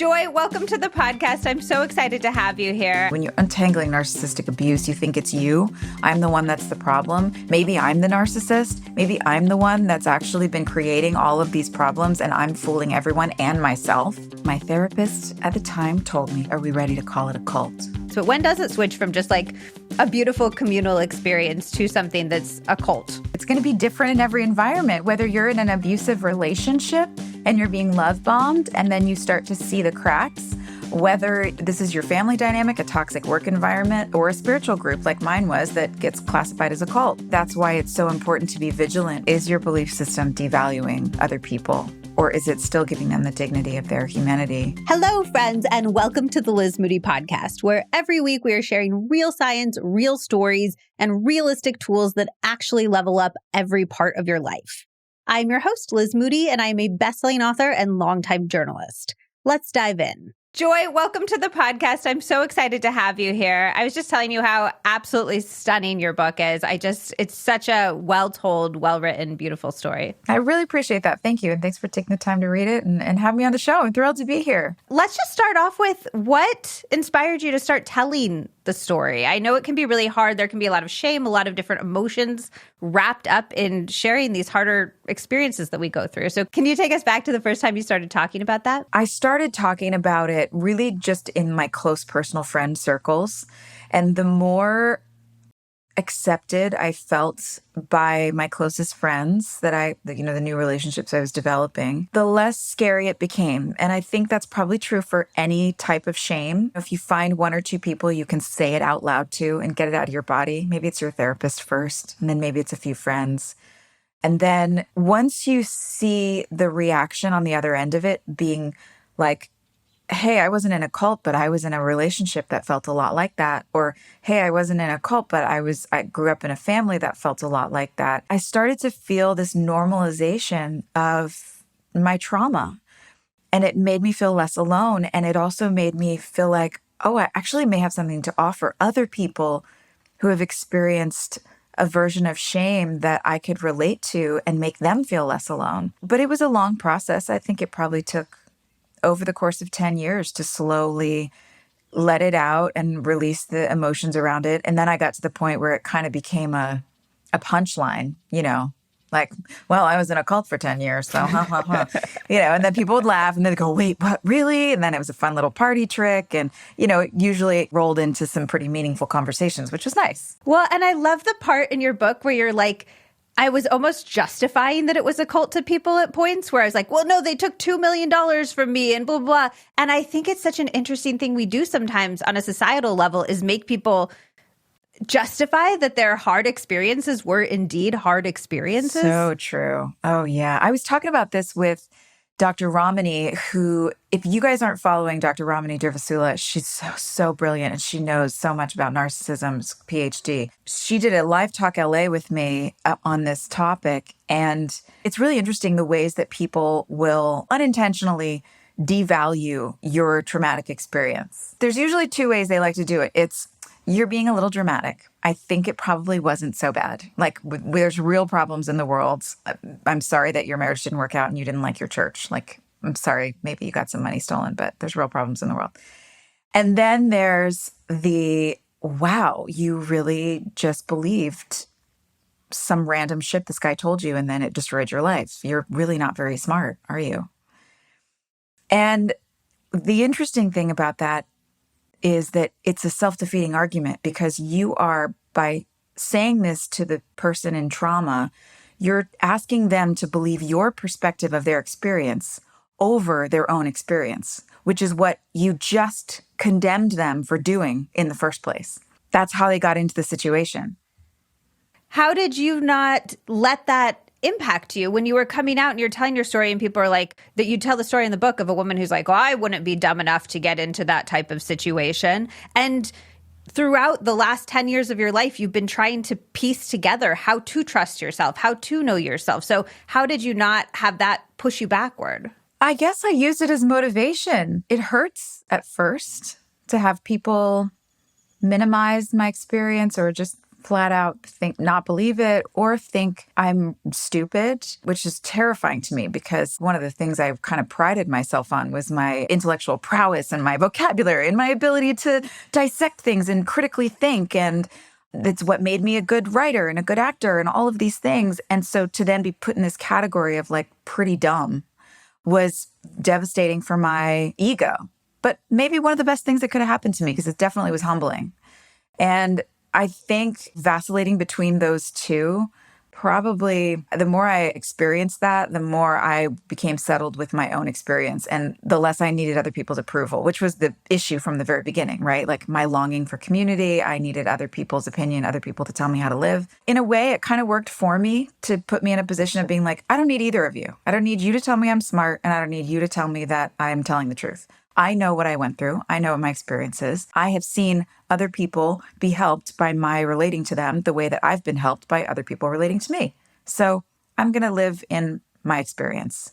Joy, welcome to the podcast. I'm so excited to have you here. When you're untangling narcissistic abuse, you think it's you. I'm the one that's the problem. Maybe I'm the narcissist. Maybe I'm the one that's actually been creating all of these problems and I'm fooling everyone and myself. My therapist at the time told me, are we ready to call it a cult? So when does it switch from just like a beautiful communal experience to something that's a cult? It's going to be different in every environment, whether you're in an abusive relationship and you're being love bombed and then you start to see the cracks, whether this is your family dynamic, a toxic work environment, or a spiritual group like mine was that gets classified as a cult. That's why it's so important to be vigilant. Is your belief system devaluing other people? Or is it still giving them the dignity of their humanity? Hello, friends, and welcome to the Liz Moody Podcast, where every week we are sharing real science, real stories, and realistic tools that actually level up every part of your life. I'm your host, Liz Moody, and I'm a best-selling author and longtime journalist. Let's dive in. Joy, welcome to the podcast. I'm so excited to have you here. I was just telling you how absolutely stunning your book is. It's such a well-told, well-written, beautiful story. I really appreciate that. Thank you. And thanks for taking the time to read it and have me on the show. I'm thrilled to be here. Let's just start off with what inspired you to start telling the story. I know it can be really hard. There can be a lot of shame, a lot of different emotions wrapped up in sharing these harder experiences that we go through. So can you take us back to the first time you started talking about that? I started talking about it really just in my close personal friend circles. And the more accepted I felt by my closest friends that the new relationships I was developing, the less scary it became. And I think that's probably true for any type of shame. If you find one or two people you can say it out loud to and get it out of your body, maybe it's your therapist first, and then maybe it's a few friends. And then once you see the reaction on the other end of it being like, hey, I wasn't in a cult, but I was in a relationship that felt a lot like that. Or, hey, I wasn't in a cult, but I grew up in a family that felt a lot like that. I started to feel this normalization of my trauma. And it made me feel less alone. And it also made me feel like, oh, I actually may have something to offer other people who have experienced a version of shame that I could relate to and make them feel less alone. But it was a long process. I think it probably took over the course of 10 years to slowly let it out and release the emotions around it. And then I got to the point where it kind of became a punchline, like, well, I was in a cult for 10 years, so, and then people would laugh and then they'd go, wait, what, really? And then it was a fun little party trick. And, it usually rolled into some pretty meaningful conversations, which was nice. Well, and I love the part in your book where you're like, I was almost justifying that it was a cult to people at points where I was like, well, no, they took $2 million from me and blah, blah. And I think it's such an interesting thing we do sometimes on a societal level is make people justify that their hard experiences were indeed hard experiences. So true. Oh, yeah. I was talking about this with Dr. Ramani, who, if you guys aren't following Dr. Ramani Durvasula, she's so brilliant and she knows so much about narcissism's PhD. She did a live talk LA with me on this topic. And it's really interesting the ways that people will unintentionally devalue your traumatic experience. There's usually two ways they like to do it. It's you're being a little dramatic. I think it probably wasn't so bad. Like, there's real problems in the world. I'm sorry that your marriage didn't work out and you didn't like your church. Like, I'm sorry, maybe you got some money stolen, but there's real problems in the world. And then there's wow, you really just believed some random shit this guy told you and then it destroyed your life. You're really not very smart, are you? And the interesting thing about that is that it's a self-defeating argument because you are, by saying this to the person in trauma, you're asking them to believe your perspective of their experience over their own experience, which is what you just condemned them for doing in the first place. That's how they got into the situation. How did you not let that impact you when you were coming out and you're telling your story and people are like, that you tell the story in the book of a woman who's like, well, I wouldn't be dumb enough to get into that type of situation. And throughout the last 10 years of your life, you've been trying to piece together how to trust yourself, how to know yourself. So how did you not have that push you backward? I guess I used it as motivation. It hurts at first to have people minimize my experience or just flat out not believe it or think I'm stupid, which is terrifying to me because one of the things I kind of prided myself on was my intellectual prowess and my vocabulary and my ability to dissect things and critically think. And it's what made me a good writer and a good actor and all of these things. And so to then be put in this category of like pretty dumb was devastating for my ego. But maybe one of the best things that could have happened to me because it definitely was humbling. And I think vacillating between those two, probably the more I experienced that, the more I became settled with my own experience and the less I needed other people's approval, which was the issue from the very beginning, right? Like my longing for community, I needed other people's opinion, other people to tell me how to live. In a way, it kind of worked for me to put me in a position of being like, I don't need either of you. I don't need you to tell me I'm smart, and I don't need you to tell me that I'm telling the truth. I know what I went through. I know what my experience is. I have seen other people be helped by my relating to them the way that I've been helped by other people relating to me. So I'm going to live in my experience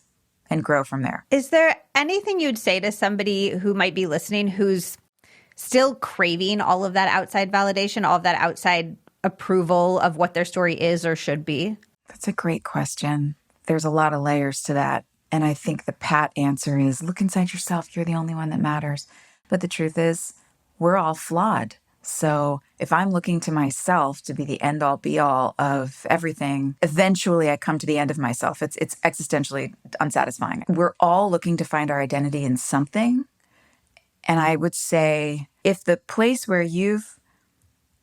and grow from there. Is there anything you'd say to somebody who might be listening who's still craving all of that outside validation, all of that outside approval of what their story is or should be? That's a great question. There's a lot of layers to that. And I think the pat answer is look inside yourself. You're the only one that matters. But the truth is, we're all flawed. So if I'm looking to myself to be the end all be all of everything, eventually I come to the end of myself. It's existentially unsatisfying. We're all looking to find our identity in something. And I would say if the place where you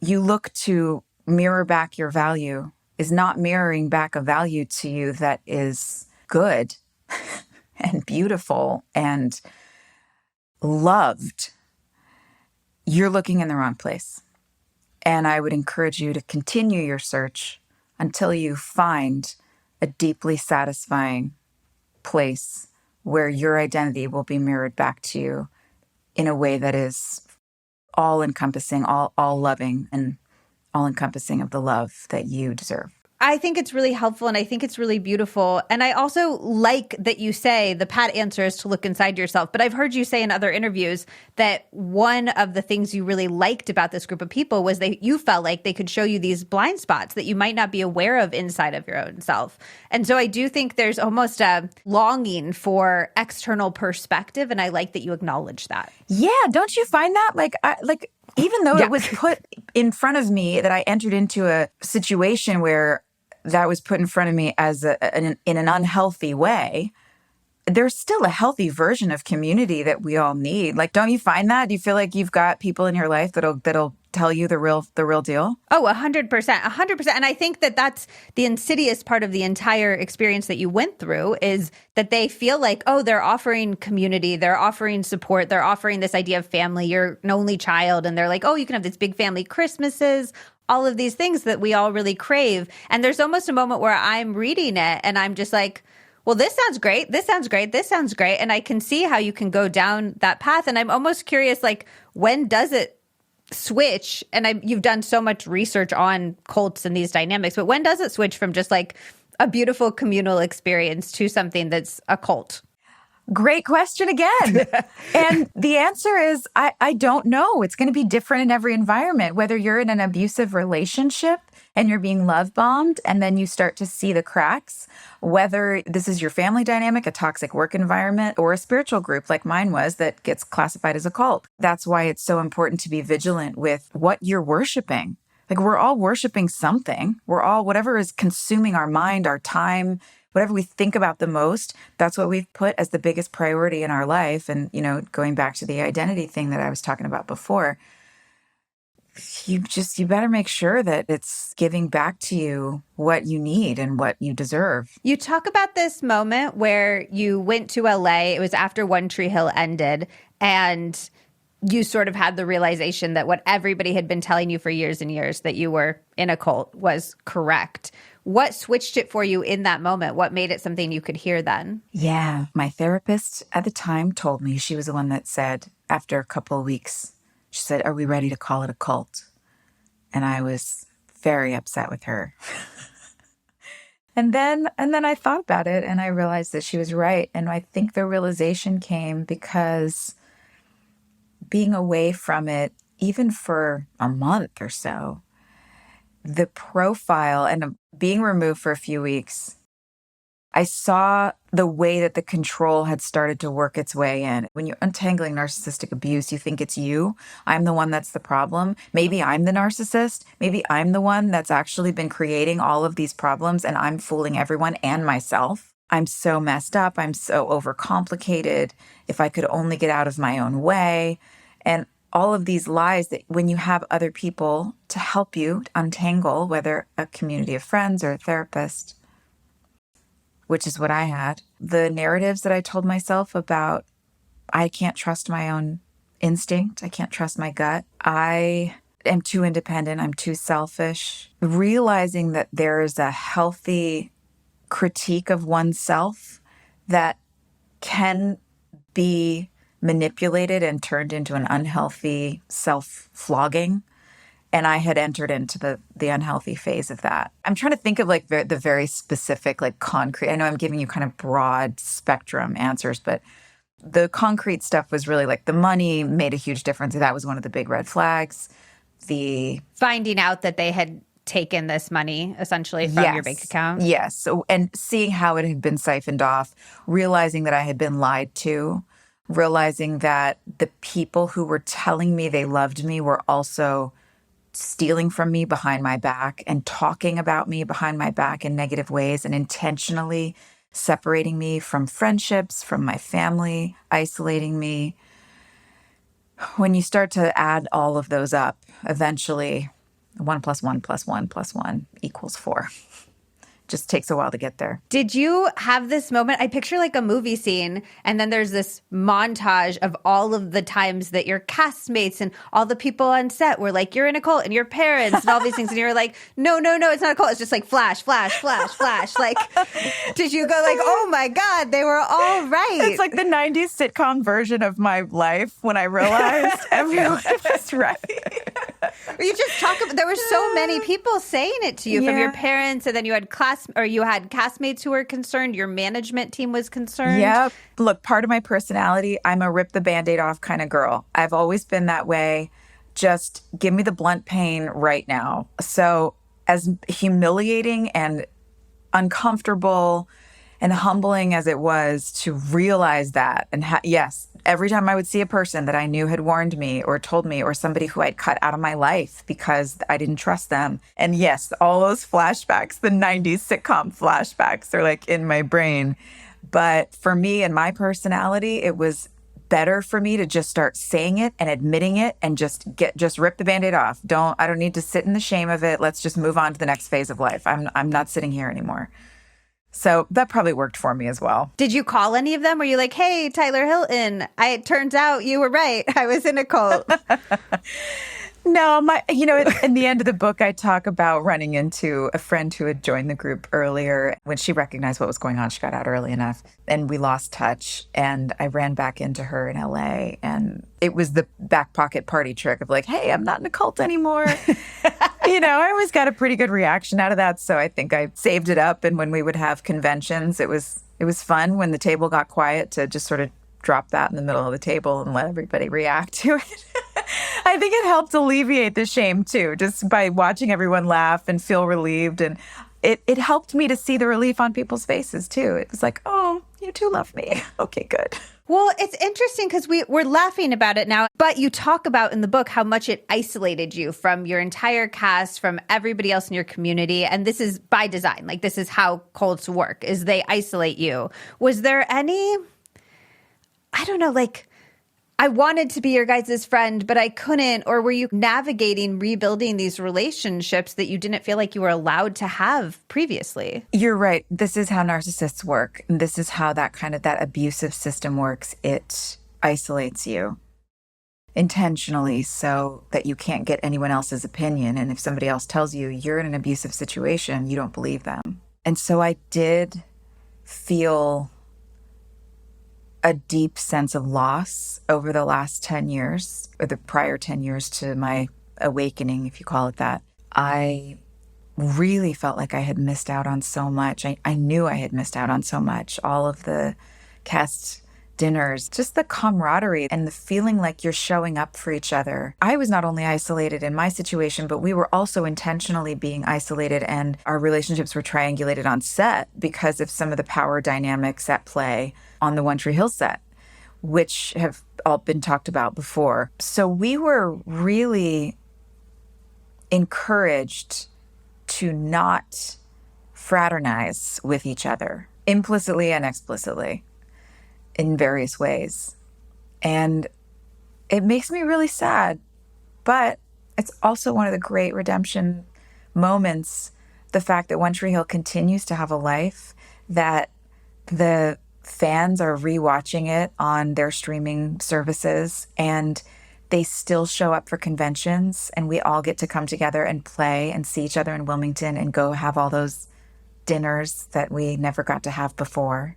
look to mirror back your value is not mirroring back a value to you that is good and beautiful and loved, you're looking in the wrong place. And I would encourage you to continue your search until you find a deeply satisfying place where your identity will be mirrored back to you in a way that is all-encompassing, all loving, and all-encompassing of the love that you deserve. I think it's really helpful and I think it's really beautiful. And I also like that you say the pat answer is to look inside yourself. But I've heard you say in other interviews that one of the things you really liked about this group of people was that you felt like they could show you these blind spots that you might not be aware of inside of your own self. And so I do think there's almost a longing for external perspective. And I like that you acknowledge that. Yeah, don't you find that? Even though it was put in front of me that I entered into a situation where that was put in front of me as in an unhealthy way, there's still a healthy version of community that we all need. Like, don't you find that? Do you feel like you've got people in your life that'll tell you the real deal? Oh, 100%, 100%. And I think that that's the insidious part of the entire experience that you went through is that they feel like, oh, they're offering community, they're offering support, they're offering this idea of family. You're an only child. And they're like, oh, you can have this big family Christmases, all of these things that we all really crave. And there's almost a moment where I'm reading it and I'm just like, well, this sounds great. This sounds great. This sounds great. And I can see how you can go down that path. And I'm almost curious, like, when does it switch? And you've done so much research on cults and these dynamics, but when does it switch from just like a beautiful communal experience to something that's a cult? Great question again. And the answer is, I don't know. It's going to be different in every environment, whether you're in an abusive relationship and you're being love bombed and then you start to see the cracks, whether this is your family dynamic, a toxic work environment, or a spiritual group like mine was that gets classified as a cult. That's why it's so important to be vigilant with what you're worshiping. Like, we're all worshiping something. We're all, whatever is consuming our mind, our time, whatever we think about the most, that's what we've put as the biggest priority in our life. And, going back to the identity thing that I was talking about before, you better make sure that it's giving back to you what you need and what you deserve. You talk about this moment where you went to LA. It was after One Tree Hill ended, and you sort of had the realization that what everybody had been telling you for years and years, that you were in a cult, was correct. What switched it for you in that moment? What made it something you could hear then? Yeah. My therapist at the time told me, she was the one that said, after a couple of weeks, she said, "Are we ready to call it a cult?" And I was very upset with her. And then I thought about it and I realized that she was right. And I think the realization came because being away from it, even for a month or so, the profile and being removed for a few weeks, I saw the way that the control had started to work its way in. When you're untangling narcissistic abuse, you think it's you. I'm the one that's the problem. Maybe I'm the narcissist. Maybe I'm the one that's actually been creating all of these problems and I'm fooling everyone and myself. I'm so messed up. I'm so overcomplicated. If I could only get out of my own way. And all of these lies that when you have other people to help you untangle, whether a community of friends or a therapist, which is what I had. The narratives that I told myself about, I can't trust my own instinct. I can't trust my gut. I am too independent. I'm too selfish. Realizing that there is a healthy critique of oneself that can be manipulated and turned into an unhealthy self-flogging. And I had entered into the unhealthy phase of that. I'm trying to think of like the very specific, like concrete. I know I'm giving you kind of broad spectrum answers, but the concrete stuff was really like the money made a huge difference. That was one of the big red flags. The finding out that they had taken this money essentially from your bank account. Yes. So, and seeing how it had been siphoned off, realizing that I had been lied to, realizing that the people who were telling me they loved me were also stealing from me behind my back and talking about me behind my back in negative ways and intentionally separating me from friendships, from my family, isolating me. When you start to add all of those up, eventually 1 + 1 + 1 + 1 = 4. Just takes a while to get there. Did you have this moment? I picture like a movie scene, and then there's this montage of all of the times that your castmates and all the people on set were like, you're in a cult, and your parents and all these things. And you're like, no, it's not a cult. It's just like flash, flash, flash, flash. Like, did you go like, oh my God, they were all right? It's like the 90s sitcom version of my life when I realized everyone was right. You just talk about, there were so many people saying it to you from your parents, and then you had castmates who were concerned. Your management team was concerned. Yep. Look, part of my personality, I'm a rip the Band-Aid off kind of girl. I've always been that way. Just give me the blunt pain right now. So as humiliating and uncomfortable and humbling as it was to realize that, and yes, every time I would see a person that I knew had warned me or told me, or somebody who I'd cut out of my life because I didn't trust them. And yes, all those flashbacks, the 90s sitcom flashbacks are like in my brain. But for me and my personality, it was better for me to just start saying it and admitting it and just rip the Band-Aid off. I don't need to sit in the shame of it. Let's just move on to the next phase of life. I'm not sitting here anymore. So that probably worked for me as well. Did you call any of them? Were you like, hey, Tyler Hilton, it turns out you were right. I was in a cult. No, in the end of the book, I talk about running into a friend who had joined the group earlier. When she recognized what was going on, she got out early enough, and we lost touch. And I ran back into her in LA, and it was the back pocket party trick of like, hey, I'm not in a cult anymore. I always got a pretty good reaction out of that. So I think I saved it up. And when we would have conventions, it was fun when the table got quiet to just sort of drop that in the middle of the table and let everybody react to it. I think it helped alleviate the shame too, just by watching everyone laugh and feel relieved. And it helped me to see the relief on people's faces too. It was like, oh, you too love me. Okay, good. Well, it's interesting because we're laughing about it now, but you talk about in the book how much it isolated you from your entire cast, from everybody else in your community. And this is by design. Like, this is how cults work, is they isolate you. Was there any, I don't know, like, I wanted to be your guys' friend, but I couldn't? Or were you navigating, rebuilding these relationships that you didn't feel like you were allowed to have previously? You're right. This is how narcissists work. And this is how that abusive system works. It isolates you intentionally so that you can't get anyone else's opinion. And if somebody else tells you you're in an abusive situation, you don't believe them. And so I did feel a deep sense of loss over the last 10 years, or the prior 10 years to my awakening, if you call it that. I really felt like I had missed out on so much. I knew I had missed out on so much. All of the cast dinners, just the camaraderie and the feeling like you're showing up for each other. I was not only isolated in my situation, but we were also intentionally being isolated, and our relationships were triangulated on set because of some of the power dynamics at play on the One Tree Hill set, which have all been talked about before. So we were really encouraged to not fraternize with each other, implicitly and explicitly, in various ways. And it makes me really sad, but it's also one of the great redemption moments, the fact that One Tree Hill continues to have a life, that the fans are rewatching it on their streaming services, and they still show up for conventions, and we all get to come together and play and see each other in Wilmington and go have all those dinners that we never got to have before.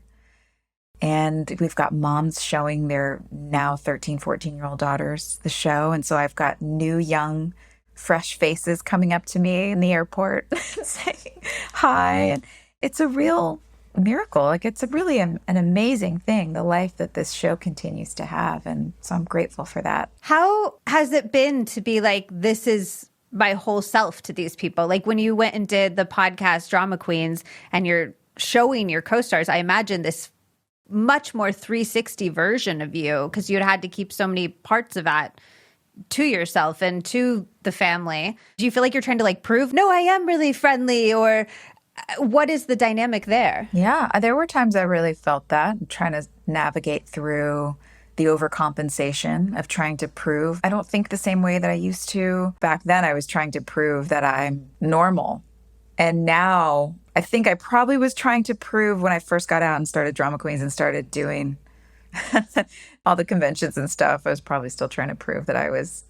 And we've got moms showing their now 13, 14-year-old daughters the show. And so I've got new, young, fresh faces coming up to me in the airport saying hi. And it's a real miracle. Like, it's a really an amazing thing, the life that this show continues to have. And so I'm grateful for that. How has it been to be like, this is my whole self to these people? Like, when you went and did the podcast Drama Queens and you're showing your co-stars, I imagine this much more 360 version of you, because you'd had to keep so many parts of that to yourself and to the family. Do you feel like you're trying to like prove, no, I am really friendly, or what is the dynamic there? Yeah, there were times I really felt that, trying to navigate through the overcompensation of trying to prove. I don't think the same way that I used to. Back then, I was trying to prove that I'm normal. And now I think I probably was trying to prove when I first got out and started Drama Queens and started doing all the conventions and stuff. I was probably still trying to prove that I was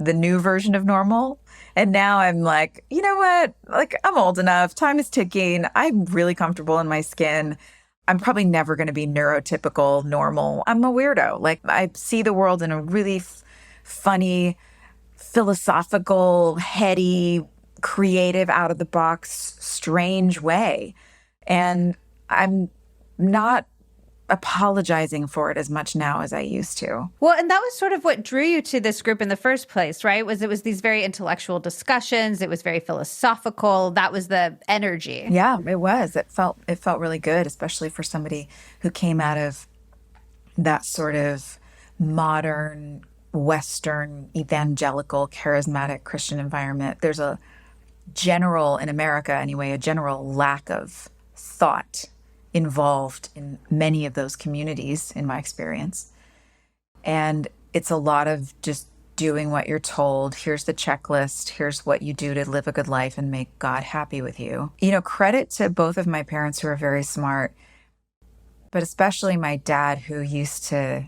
the new version of normal. And now I'm like, you know what? Like, I'm old enough. Time is ticking. I'm really comfortable in my skin. I'm probably never going to be neurotypical normal. I'm a weirdo. Like, I see the world in a really funny, philosophical, heady, creative, out of the box, strange way. And I'm not apologizing for it as much now as I used to. Well, and that was sort of what drew you to this group in the first place, right? It was these very intellectual discussions. It was very philosophical. That was the energy. Yeah, it was. It felt really good, especially for somebody who came out of that sort of modern, Western, evangelical, charismatic Christian environment. There's a general, in America anyway, a general lack of thought involved in many of those communities, in my experience. And it's a lot of just doing what you're told. Here's the checklist. Here's what you do to live a good life and make God happy with you. You know, credit to both of my parents who are very smart, but especially my dad, who used to,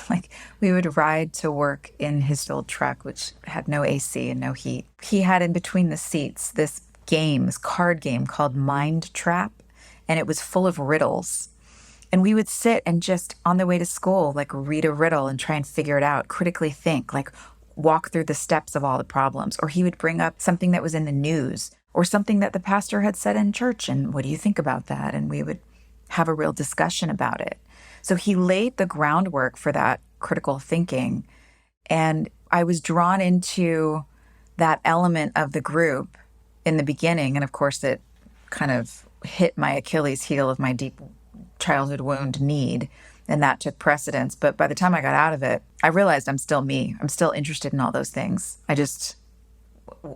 like, we would ride to work in his old truck, which had no AC and no heat. He had in between the seats this card game called Mind Trap, and it was full of riddles. And we would sit and just on the way to school, like, read a riddle and try and figure it out, critically think, like walk through the steps of all the problems. Or he would bring up something that was in the news or something that the pastor had said in church. And what do you think about that? And we would have a real discussion about it. So he laid the groundwork for that critical thinking. And I was drawn into that element of the group in the beginning. And of course, it kind of hit my Achilles heel of my deep childhood wound need, and that took precedence. But by the time I got out of it, I realized I'm still me. I'm still interested in all those things. I just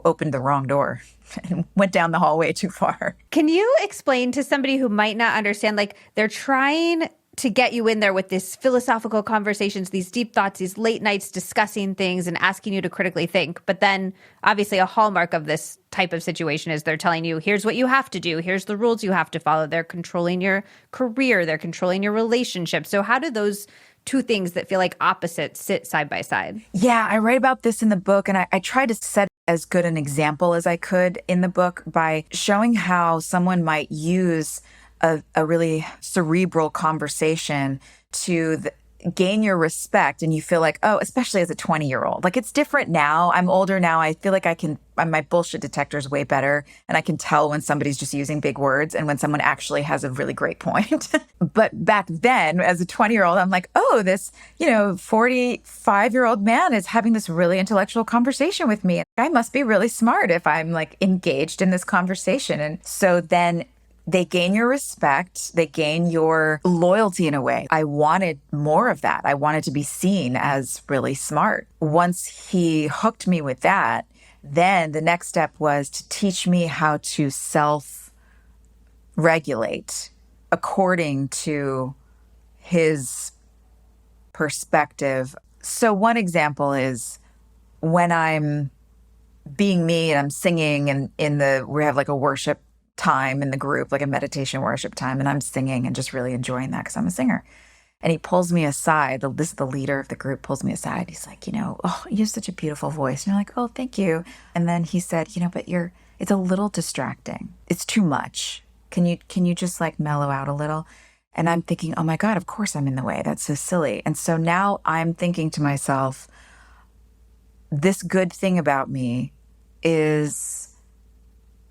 opened the wrong door and went down the hallway too far. Can you explain to somebody who might not understand, like, they're trying to get you in there with these philosophical conversations, these deep thoughts, these late nights discussing things and asking you to critically think. But then obviously a hallmark of this type of situation is they're telling you, here's what you have to do. Here's the rules you have to follow. They're controlling your career. They're controlling your relationship. So how do those two things that feel like opposites sit side by side? Yeah, I write about this in the book, and I try to set as good an example as I could in the book by showing how someone might use a really cerebral conversation to gain your respect and you feel like, oh, especially as a 20-year-old, like it's different now. I'm older now. I feel like my bullshit detector is way better. And I can tell when somebody's just using big words and when someone actually has a really great point. But back then as a 20-year-old, I'm like, oh, this, 45-year-old man is having this really intellectual conversation with me. I must be really smart if I'm like engaged in this conversation. And so then they gain your respect. They gain your loyalty in a way. I wanted more of that. I wanted to be seen as really smart. Once he hooked me with that, then the next step was to teach me how to self-regulate according to his perspective. So one example is when I'm being me and I'm singing and we have like a worship time in the group, like a meditation worship time, and I'm singing and just really enjoying that because I'm a singer. And he pulls me aside. This is the leader of the group, pulls me aside. He's like, oh, you have such a beautiful voice. And you're like, oh, thank you. And then he said, but it's a little distracting. It's too much. Can you just like mellow out a little? And I'm thinking, oh my God, of course I'm in the way. That's so silly. And so now I'm thinking to myself, this good thing about me is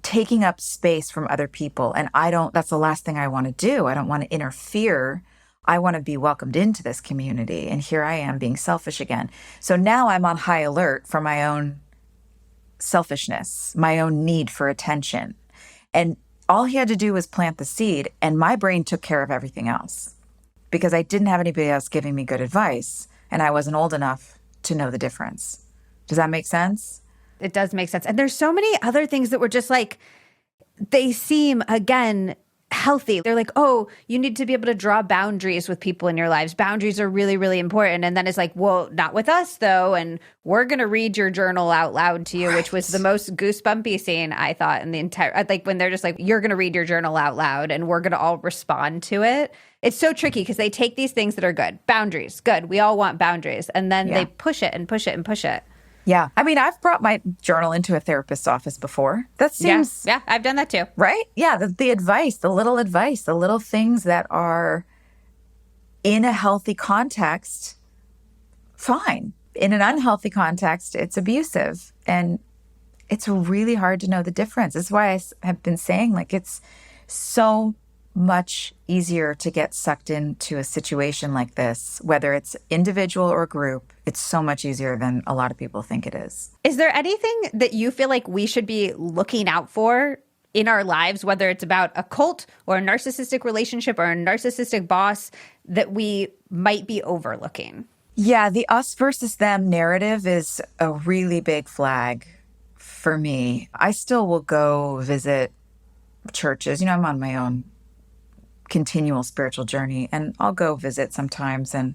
taking up space from other people. And that's the last thing I want to do. I don't want to interfere. I want to be welcomed into this community. And here I am being selfish again. So now I'm on high alert for my own selfishness, my own need for attention. And all he had to do was plant the seed, and my brain took care of everything else because I didn't have anybody else giving me good advice, and I wasn't old enough to know the difference. Does that make sense? It does make sense. And there's so many other things that were just like, they seem, again, healthy. They're like, oh, you need to be able to draw boundaries with people in your lives. Boundaries are really, really important. And then it's like, well, not with us though. And we're going to read your journal out loud to you, right. Which was the most goosebumpy scene, I thought, in the entire, like when they're just like, you're going to read your journal out loud and we're going to all respond to it. It's so tricky because they take these things that are good. Boundaries, good. We all want boundaries. And then they push it and push it and push it. Yeah. I mean, I've brought my journal into a therapist's office before. That seems... Yeah, I've done that too. Right? Yeah, the advice, the little things that are in a healthy context, fine. In an unhealthy context, it's abusive. And it's really hard to know the difference. This is why I have been saying, like, it's so much easier to get sucked into a situation like this, whether it's individual or group. It's so much easier than a lot of people think it is. Is there anything that you feel like we should be looking out for in our lives, whether it's about a cult or a narcissistic relationship or a narcissistic boss, that we might be overlooking? Yeah, the us versus them narrative is a really big flag for me. I still will go visit churches. I'm on my own continual spiritual journey, and I'll go visit sometimes, and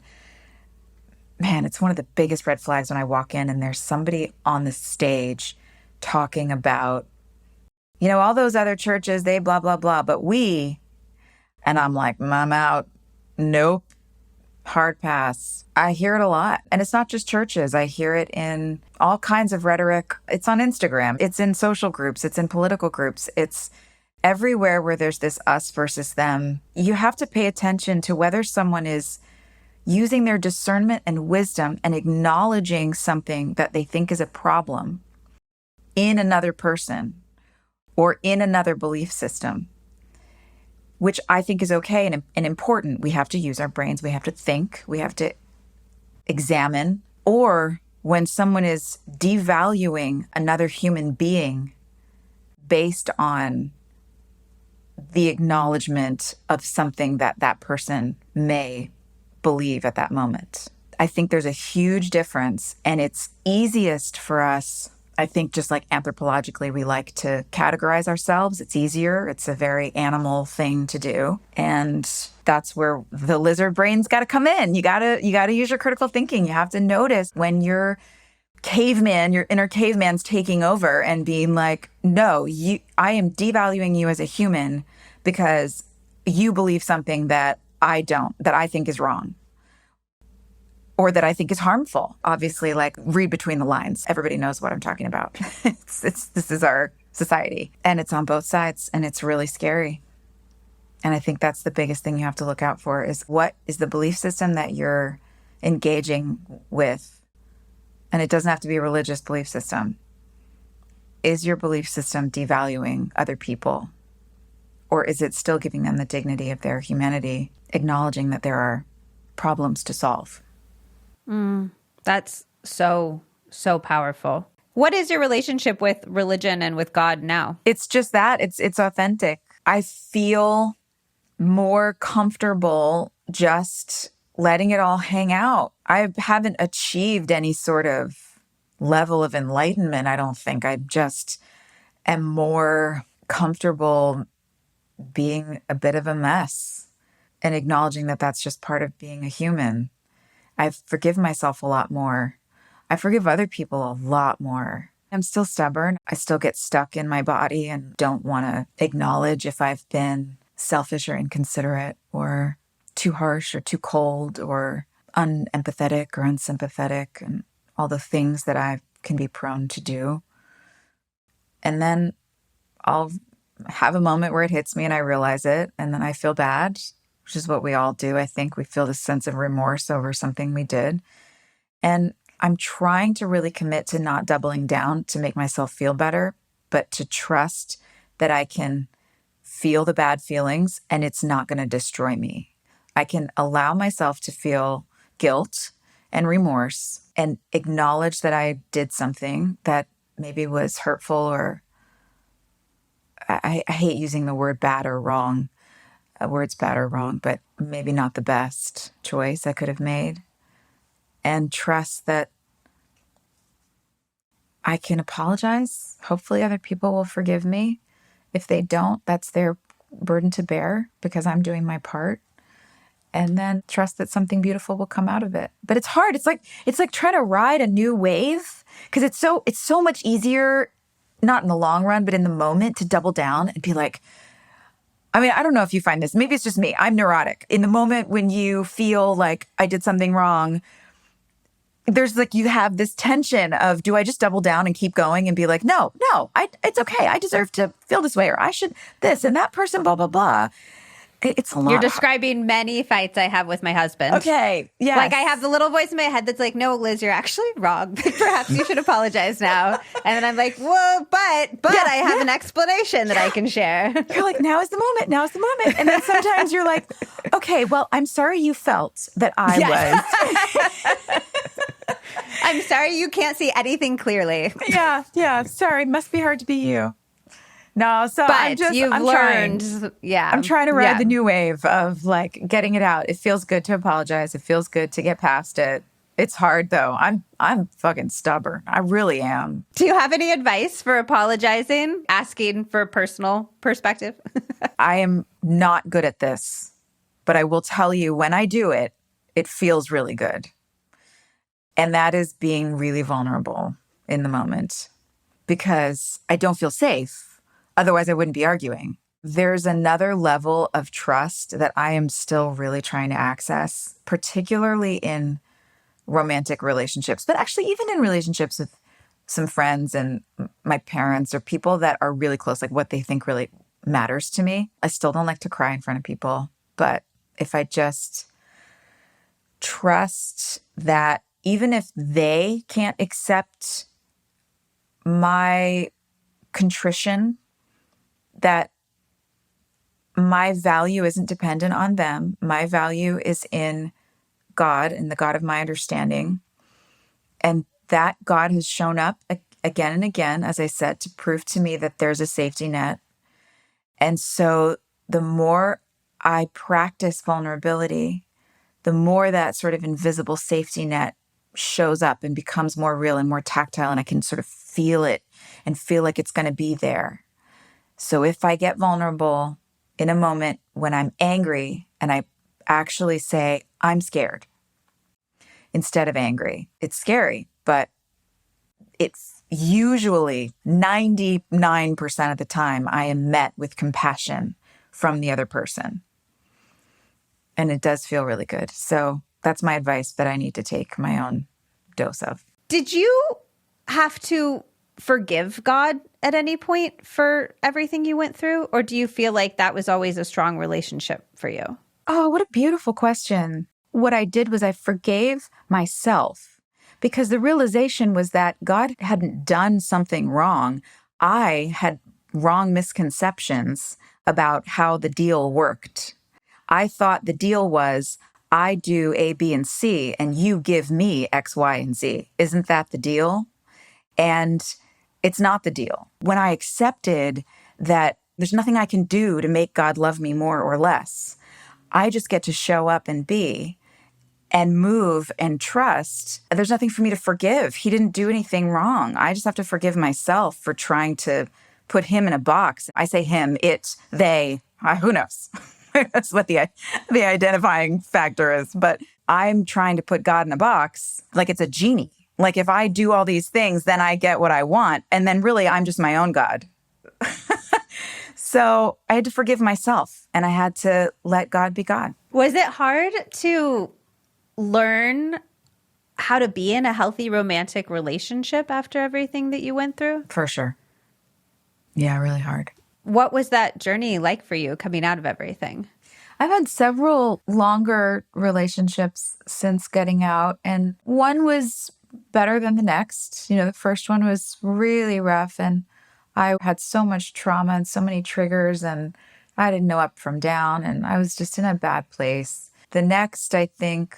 man, it's one of the biggest red flags when I walk in and there's somebody on the stage talking about, all those other churches, they blah, blah, blah, but we, and I'm like, I'm out. Nope. Hard pass. I hear it a lot. And it's not just churches. I hear it in all kinds of rhetoric. It's on Instagram. It's in social groups. It's in political groups. It's everywhere where there's this us versus them. You have to pay attention to whether someone is using their discernment and wisdom and acknowledging something that they think is a problem in another person or in another belief system, which I think is okay and important. We have to use our brains. We have to think. We have to examine. Or when someone is devaluing another human being based on the acknowledgement of something that person may believe at that moment. I think there's a huge difference, and it's easiest for us. I think just like anthropologically, we like to categorize ourselves. It's easier. It's a very animal thing to do. And that's where the lizard brain's got to come in. You got to use your critical thinking. You have to notice when your inner caveman's taking over and being like, no, I am devaluing you as a human because you believe something that I don't, that I think is wrong, or that I think is harmful. Obviously, like, read between the lines. Everybody knows what I'm talking about. This is our society, and it's on both sides, and it's really scary. And I think that's the biggest thing you have to look out for is what is the belief system that you're engaging with, and it doesn't have to be a religious belief system, is your belief system devaluing other people? Or is it still giving them the dignity of their humanity, acknowledging that there are problems to solve? That's so powerful. What is your relationship with religion and with God now? It's just that. It's authentic. I feel more comfortable just letting it all hang out. I haven't achieved any sort of level of enlightenment, I don't think. I just am more comfortable being a bit of a mess and acknowledging that that's just part of being a human. I forgive myself a lot more. I forgive other people a lot more. I'm still stubborn. I still get stuck in my body and don't want to acknowledge if I've been selfish or inconsiderate or too harsh or too cold or unempathetic or unsympathetic and all the things that I can be prone to do. And then I'll have a moment where it hits me and I realize it, and then I feel bad, which is what we all do. I think we feel this sense of remorse over something we did. And I'm trying to really commit to not doubling down to make myself feel better, but to trust that I can feel the bad feelings and it's not going to destroy me. I can allow myself to feel guilt and remorse and acknowledge that I did something that maybe was hurtful, or I hate using the word bad or wrong. Words bad or wrong, but maybe not the best choice I could have made. And trust that I can apologize. Hopefully other people will forgive me. If they don't, that's their burden to bear because I'm doing my part. And then trust that something beautiful will come out of it. But it's hard. It's like trying to ride a new wave because it's so much easier, not in the long run, but in the moment, to double down and be like, I mean, I don't know if you find this. Maybe it's just me. I'm neurotic. In the moment when you feel like I did something wrong, there's like, you have this tension of, do I just double down and keep going and be like, no, it's okay. I deserve to feel this way, or I should this and that person, blah, blah, blah. It's a lot. You're describing many fights I have with my husband. Okay. Yeah. Like I have the little voice in my head that's like, no, Liz, you're actually wrong. Perhaps you should apologize now. And then I'm like, whoa, but I have an explanation that I can share. You're like, now is the moment. Now is the moment. And then sometimes you're like, okay, well, I'm sorry you felt that I was. I'm sorry you can't see anything clearly. Yeah. Sorry. Must be hard to be you. No, so but I'm learned. I'm trying to ride the new wave of like getting it out. It feels good to apologize. It feels good to get past it. It's hard though. I'm fucking stubborn. I really am. Do you have any advice for apologizing, asking for personal perspective? I am not good at this, but I will tell you when I do it, it feels really good. And that is being really vulnerable in the moment because I don't feel safe. Otherwise, I wouldn't be arguing. There's another level of trust that I am still really trying to access, particularly in romantic relationships, but actually even in relationships with some friends and my parents or people that are really close, like what they think really matters to me. I still don't like to cry in front of people, but if I just trust that even if they can't accept my contrition, that my value isn't dependent on them. My value is in God and the God of my understanding. And that God has shown up again and again, as I said, to prove to me that there's a safety net. And so the more I practice vulnerability, the more that sort of invisible safety net shows up and becomes more real and more tactile, and I can sort of feel it and feel like it's going to be there. So if I get vulnerable in a moment when I'm angry and I actually say, I'm scared instead of angry, it's scary, but it's usually 99% of the time I am met with compassion from the other person. And it does feel really good. So that's my advice that I need to take my own dose of. Did you have to forgive God at any point for everything you went through? Or do you feel like that was always a strong relationship for you? Oh, what a beautiful question. what I did was I forgave myself, because the realization was that God hadn't done something wrong. I had wrong misconceptions about how the deal worked. I thought the deal was I do A, B, and C, and you give me X, Y, and Z. Isn't that the deal? And it's not the deal. When I accepted that there's nothing I can do to make God love me more or less, I just get to show up and be and move and trust. There's nothing for me to forgive. He didn't do anything wrong. I just have to forgive myself for trying to put him in a box. I say him, it, they, who knows? That's what the identifying factor is. But I'm trying to put God in a box like it's a genie. Like if I do all these things, then I get what I want. And then really, I'm just my own God. So I had to forgive myself and I had to let God be God. Was it hard to learn how to be in a healthy romantic relationship after everything that you went through? For sure. Yeah, really hard. What was that journey like for you coming out of everything? I've had several longer relationships since getting out, and one was better than the next. The first one was really rough, and I had so much trauma and so many triggers, and I didn't know up from down, and I was just in a bad place. The next, I think,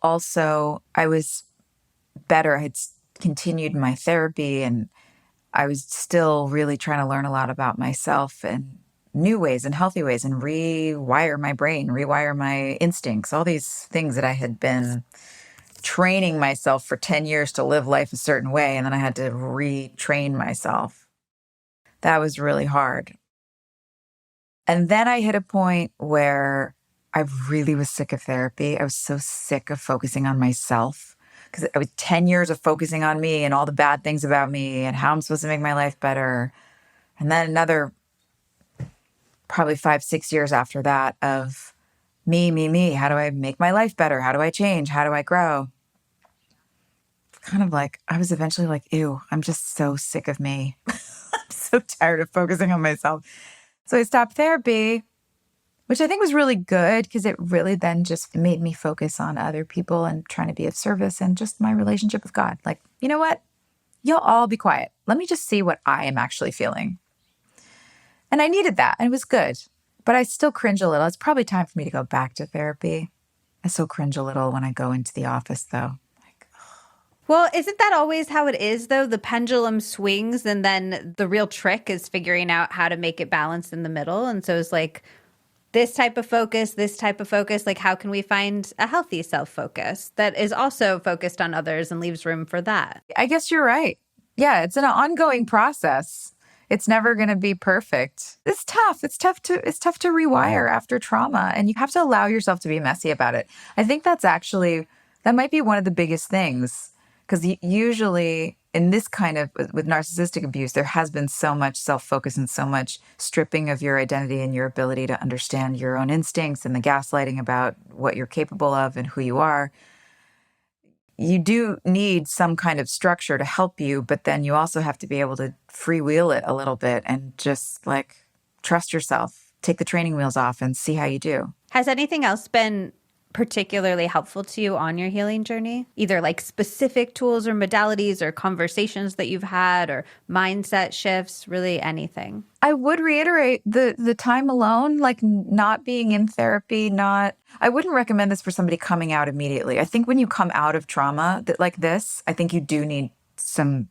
also, I was better. I had continued my therapy, and I was still really trying to learn a lot about myself and new ways and healthy ways and rewire my brain, rewire my instincts, all these things that I had been training myself for 10 years to live life a certain way. And then I had to retrain myself. That was really hard. And then I hit a point where I really was sick of therapy. I was so sick of focusing on myself because I was 10 years of focusing on me and all the bad things about me and how I'm supposed to make my life better. And then another probably 5-6 years after that of me. How do I make my life better? How do I change? How do I grow? Kind of like, I was eventually like, ew, I'm just so sick of me. I'm so tired of focusing on myself. So I stopped therapy, which I think was really good because it really then just made me focus on other people and trying to be of service and just my relationship with God. Like, you know what? You'll all be quiet. Let me just see what I am actually feeling. And I needed that, and it was good. But I still cringe a little. It's probably time for me to go back to therapy. I still cringe a little when I go into the office, though. Well, isn't that always how it is, though? The pendulum swings, and then the real trick is figuring out how to make it balanced in the middle. And so it's like this type of focus, like how can we find a healthy self-focus that is also focused on others and leaves room for that? I guess you're right. Yeah, it's an ongoing process. It's never going to be perfect. It's tough. It's tough to rewire after trauma, and you have to allow yourself to be messy about it. I think that might be one of the biggest things, because usually in this kind of, with narcissistic abuse, there has been so much self-focus and so much stripping of your identity and your ability to understand your own instincts and the gaslighting about what you're capable of and who you are. You do need some kind of structure to help you, but then you also have to be able to freewheel it a little bit and just like trust yourself, take the training wheels off and see how you do. Has anything else been particularly helpful to you on your healing journey? Either like specific tools or modalities or conversations that you've had or mindset shifts, really anything? I would reiterate the time alone, like not being in therapy, I wouldn't recommend this for somebody coming out immediately. I think when you come out of trauma like this, I think you do need some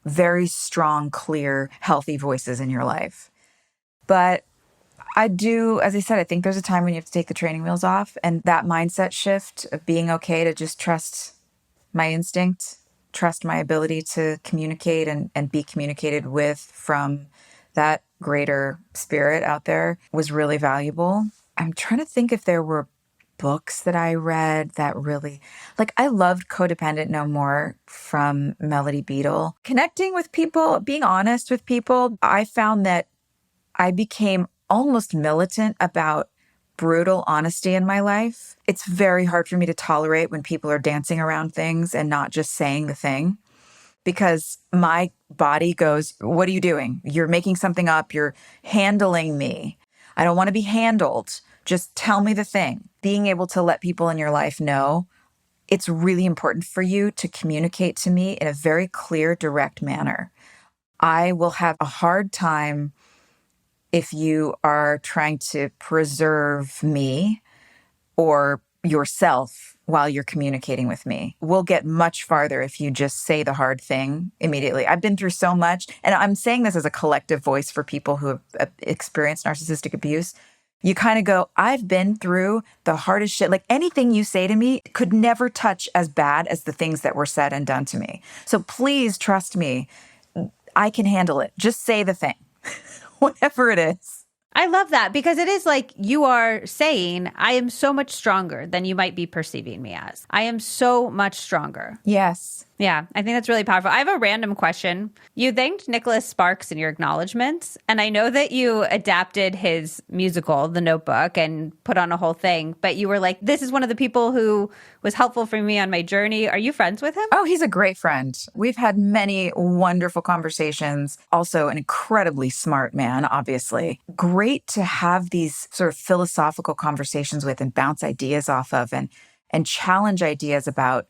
very strong, clear, healthy voices in your life. But I do, as I said, I think there's a time when you have to take the training wheels off, and that mindset shift of being okay to just trust my instinct, trust my ability to communicate and be communicated with from that greater spirit out there was really valuable. I'm trying to think if there were books that I read that really, like I loved Codependent No More from Melody Beadle. Connecting with people, being honest with people, I found that I became almost militant about brutal honesty in my life. It's very hard for me to tolerate when people are dancing around things and not just saying the thing, because my body goes, what are you doing? You're making something up. You're handling me. I don't want to be handled. Just tell me the thing. Being able to let people in your life know it's really important for you to communicate to me in a very clear, direct manner. I will have a hard time if you are trying to preserve me or yourself while you're communicating with me. We'll get much farther if you just say the hard thing immediately. I've been through so much, and I'm saying this as a collective voice for people who have experienced narcissistic abuse. You kind of go, I've been through the hardest shit. Like anything you say to me could never touch as bad as the things that were said and done to me. So please trust me. I can handle it. Just say the thing, whatever it is. I love that because it is like you are saying, I am so much stronger than you might be perceiving me as. I am so much stronger. Yes. Yeah, I think that's really powerful. I have a random question. You thanked Nicholas Sparks in your acknowledgments, and I know that you adapted his musical, The Notebook, and put on a whole thing, but you were like, this is one of the people who was helpful for me on my journey. Are you friends with him? Oh, he's a great friend. We've had many wonderful conversations. Also an incredibly smart man, obviously. Great to have these sort of philosophical conversations with and bounce ideas off of and challenge ideas about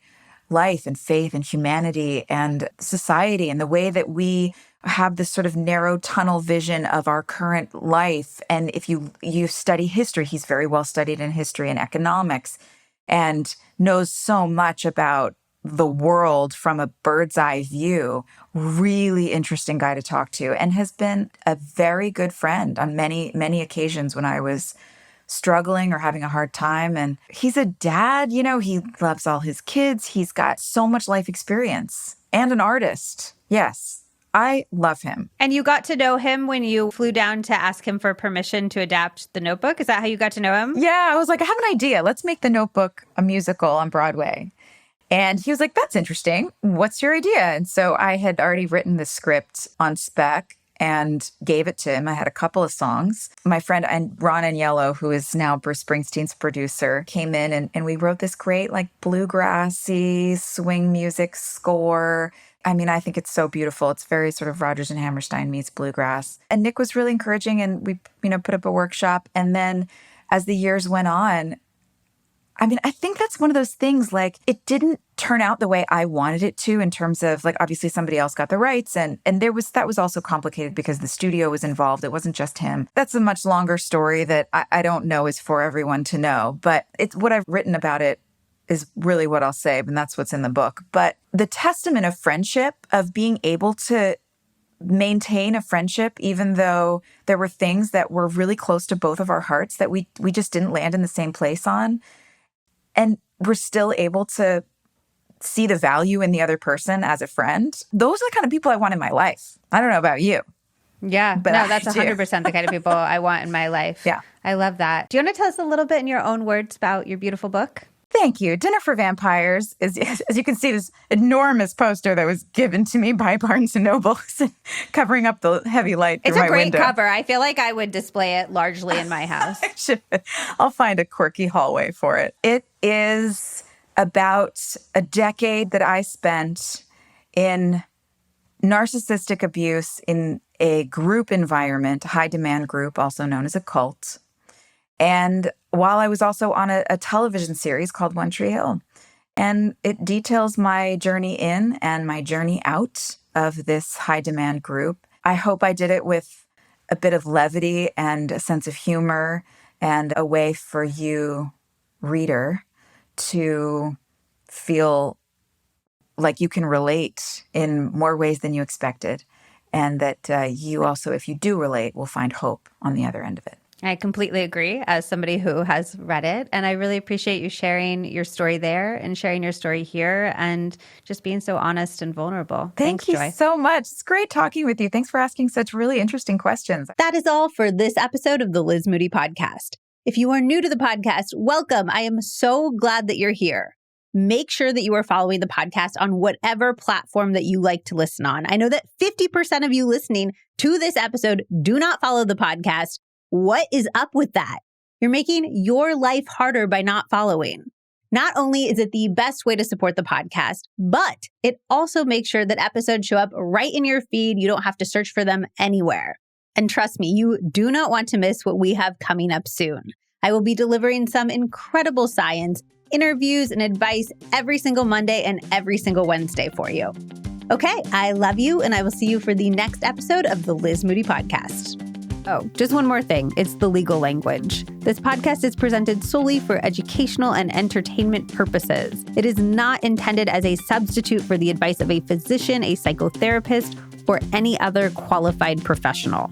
life and faith and humanity and society and the way that we have this sort of narrow tunnel vision of our current life. And if you study history, he's very well studied in history and economics and knows so much about the world from a bird's eye view. Really interesting guy to talk to, and has been a very good friend on many, many occasions when I was struggling or having a hard time. And he's a dad, he loves all his kids. He's got so much life experience and an artist. Yes, I love him. And you got to know him when you flew down to ask him for permission to adapt The Notebook? Is that how you got to know him? Yeah, I was like, I have an idea. Let's make The Notebook a musical on Broadway. And he was like, that's interesting. What's your idea? And so I had already written the script on spec and gave it to him. I had a couple of songs. My friend Ron Aniello, who is now Bruce Springsteen's producer, came in and we wrote this great like bluegrassy swing music score. I mean, I think it's so beautiful. It's very sort of Rodgers and Hammerstein meets bluegrass. And Nick was really encouraging, and we, put up a workshop. And then as the years went on, I mean, I think that's one of those things, like, it didn't turn out the way I wanted it to in terms of, like, obviously somebody else got the rights. And that was also complicated because the studio was involved. It wasn't just him. That's a much longer story that I don't know is for everyone to know. But it's what I've written about it is really what I'll say. And that's what's in the book. But the testament of friendship, of being able to maintain a friendship, even though there were things that were really close to both of our hearts that we just didn't land in the same place on. And we're still able to see the value in the other person as a friend. Those are the kind of people I want in my life. I don't know about you. Yeah, but no, that's 100% the kind of people I want in my life. Yeah. I love that. Do you want to tell us a little bit in your own words about your beautiful book? Thank you. Dinner for Vampires is, as you can see, this enormous poster that was given to me by Barnes & Noble, covering up the heavy light through my window. It's a great cover. I feel like I would display it largely in my house. I'll find a quirky hallway for it. It is about a decade that I spent in narcissistic abuse in a group environment, a high-demand group, also known as a cult. And while I was also on a television series called One Tree Hill. And it details my journey in and my journey out of this high-demand group. I hope I did it with a bit of levity and a sense of humor and a way for you, reader, to feel like you can relate in more ways than you expected. And that you also, if you do relate, will find hope on the other end of it. I completely agree as somebody who has read it. And I really appreciate you sharing your story there and sharing your story here and just being so honest and vulnerable. Thanks, Joy. Thank you so much. It's great talking with you. Thanks for asking such really interesting questions. That is all for this episode of the Liz Moody Podcast. If you are new to the podcast, welcome. I am so glad that you're here. Make sure that you are following the podcast on whatever platform that you like to listen on. I know that 50% of you listening to this episode do not follow the podcast. What is up with that? You're making your life harder by not following. Not only is it the best way to support the podcast, but it also makes sure that episodes show up right in your feed. You don't have to search for them anywhere. And trust me, you do not want to miss what we have coming up soon. I will be delivering some incredible science, interviews, and advice every single Monday and every single Wednesday for you. Okay, I love you, and I will see you for the next episode of the Liz Moody Podcast. Oh, just one more thing. It's the legal language. This podcast is presented solely for educational and entertainment purposes. It is not intended as a substitute for the advice of a physician, a psychotherapist, or any other qualified professional.